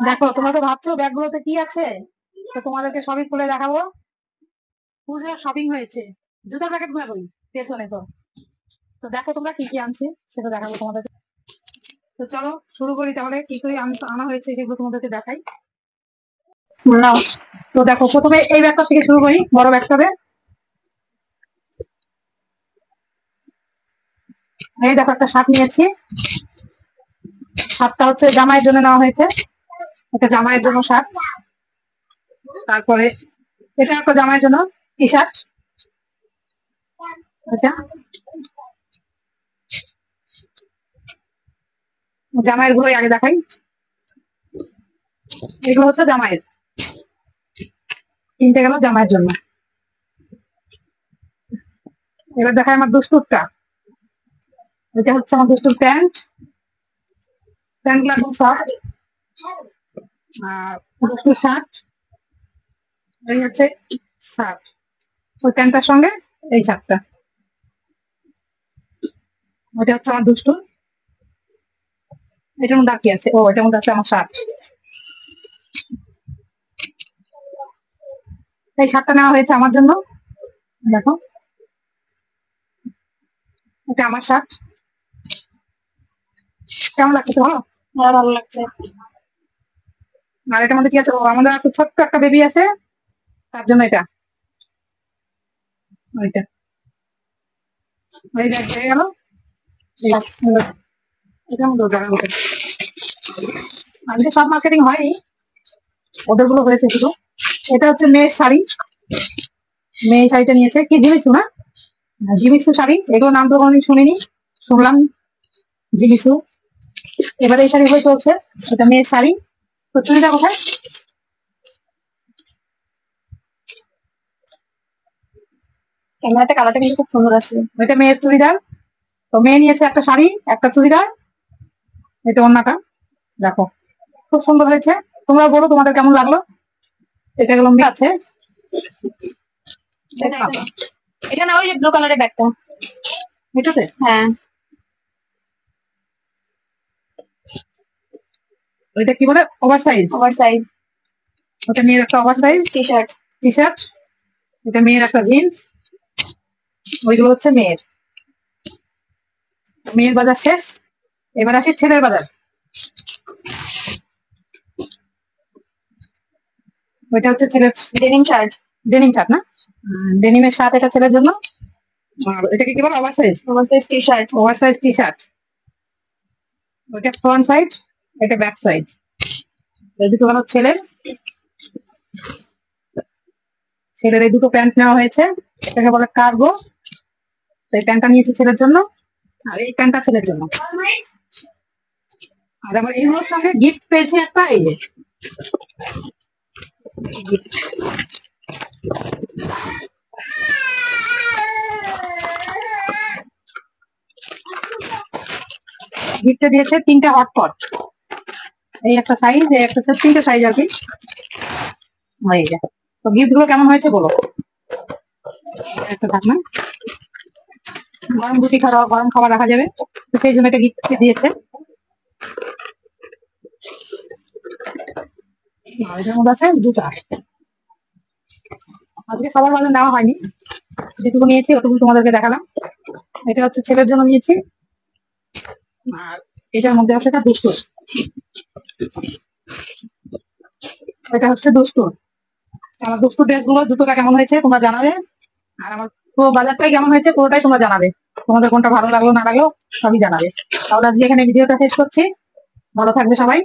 দেখো, তোমরা তো ভাবছো ব্যাগগুলোতে কি আছে, তো তোমাদেরকে সবই খুলে দেখাবো। পুজোর শপিং হয়েছে, জুতার প্যাকেট গুলো কই পেছনে তো। তো দেখো তোমরা কি কি আনছে সেটা দেখাবো তোমাদেরকে। তো চলো শুরু করি তাহলে, কি কি আনা হয়েছে সেগুলো তোমাদেরকে দেখাই। নাও, তো দেখো প্রথমে এই ব্যাগটা থেকে শুরু করি, বড় ব্যাগটাতে। এই দেখো একটা শার্ট নিয়েছি। শার্টটা হচ্ছে জামাইয়ের জন্য নেওয়া হয়েছে, এটা জামাইয়ের জন্য শার্ট। তারপরে এটা একটা জামাইয়ের জন্য টি শার্ট। এটা জামাইয়ের গুলোই আগে দেখাই। এগুলো হচ্ছে জামাইয়ের, কিনতে গেল জামাইয়ের জন্য। এবার দেখাই আমার দুষ্টুরটা। এটা হচ্ছে আমার দুষ্টুর প্যান্ট। প্যান্ট গুলো একদম সফট। আর দুষ্টুর শার্ট, এই হচ্ছে শার্ট, ওই প্যান্টটার সঙ্গে এই শার্টটা। ওটা হচ্ছে আমার দুষ্টু। এটার মধ্যে আর কি আছে? ও, এটার মধ্যে আছে আমার শার্ট। এই শার্টটা নেওয়া হয়েছে আমার জন্য। দেখো, এটা আমার শার্ট। কেমন লাগছে তোমার? হ্যাঁ, ভালো লাগছে। আর এটার মধ্যে কি আছে? ও, আমাদের একটা ছোট্ট একটা বেবি আছে, তার জন্য এটা। ওইটা এই ব্যাগ হয়ে গেল। এটার মধ্যে জায়গা মতো। আজকে সব মার্কেটিং হয়নি, ওদের গুলো হয়েছে শুধু। এটা হচ্ছে মেয়ের শাড়ি। মেয়ে শাড়িটা নিয়েছে কি, জিমিচু না? জিমিচু শাড়ি, এগুলো নাম তো কোনোদিন শুনিনি, শুনলাম জিমিচু। এবারে এই শাড়িগুলো চলছে, এটা মেয়ের শাড়ি। তো চুড়িটা কোথায়? ক্যামেরাতে কালারটা কিন্তু খুব সুন্দর আসছে। এটা মেয়ের চুড়িদার। তো মেয়ে নিয়েছে একটা শাড়ি, একটা চুড়িদার। এটা অন্যটা, দেখো খুব সুন্দর হয়েছে। তোমরা বলো তোমাদের কেমন লাগলো। এটা গুলো আছে। এটা না, ওই যে ব্লু কালারের ব্যাগটা। এটাতে হ্যাঁ, ওইটা কি বলে, ওভার সাইজ। ওভার সাইজ ওটা মেয়ের একটা over size T shirt. T shirt. এটা মেয়ের একটা জিন্স। ওইগুলো হচ্ছে মেয়ের। মেয়ের বাজার শেষ, এবার আসি ছেলের বাজার। ওইটা হচ্ছে ছেলের ডেনিম শার্ট। ডেনিম শার্ট না? ডেনিমের শার্ট, এটা ছেলের জন্য। আর এটাকে কি বলে, over size. Over size T shirt. Over size T shirt. ওইটা ফ্রন্ট সাইড, এটা ব্যাক সাইড। এই দুটো হলো ছেলের। ছেলের এই দুটো প্যান্ট নেওয়া হয়েছে, এটাকে বলে কার্গো। এই প্যান্টটা নিয়েছে ছেলের জন্য, আর এই প্যান্টটা ছেলের জন্য। আর আমার এইগুলোর সঙ্গে গিফট পেয়েছি একটা, এই যে গিফটে দিয়েছে 3টে হটপট। এই একটা সাইজ, এই একটা সাইজ, 3টে সাইজ আর কি। এই যে, তো গিফট গুলো কেমন হয়েছে বলো। একটা থাক না, গরম রুটি খাওয়া, গরম খাবার রাখা যাবে, তো সেই জন্য এটা গিফট দিয়েছে। আর এটার মধ্যে আছে জুতা। আজকে সবার বাজার নেওয়া হয়নি, যেটুকু নিয়েছি ওটুকু তোমাদেরকে দেখালাম। এটা হচ্ছে ছেলের জন্য নিয়েছি। আর এটার মধ্যে আছে একটা দুষ্টুর। এটা হচ্ছে দুষ্টুর। আমার দুষ্টুর ড্রেস গুলো, জুতোটা কেমন হয়েছে তোমরা জানাবে। আর আমার পুরো বাজারটাই কেমন হয়েছে পুরোটাই তোমরা জানাবে। তোমাদের কোনটা ভালো লাগলো না লাগলো সবই জানাবে। তাহলে আজকে এখানে ভিডিওটা শেষ করছি। ভালো থাকবে সবাই।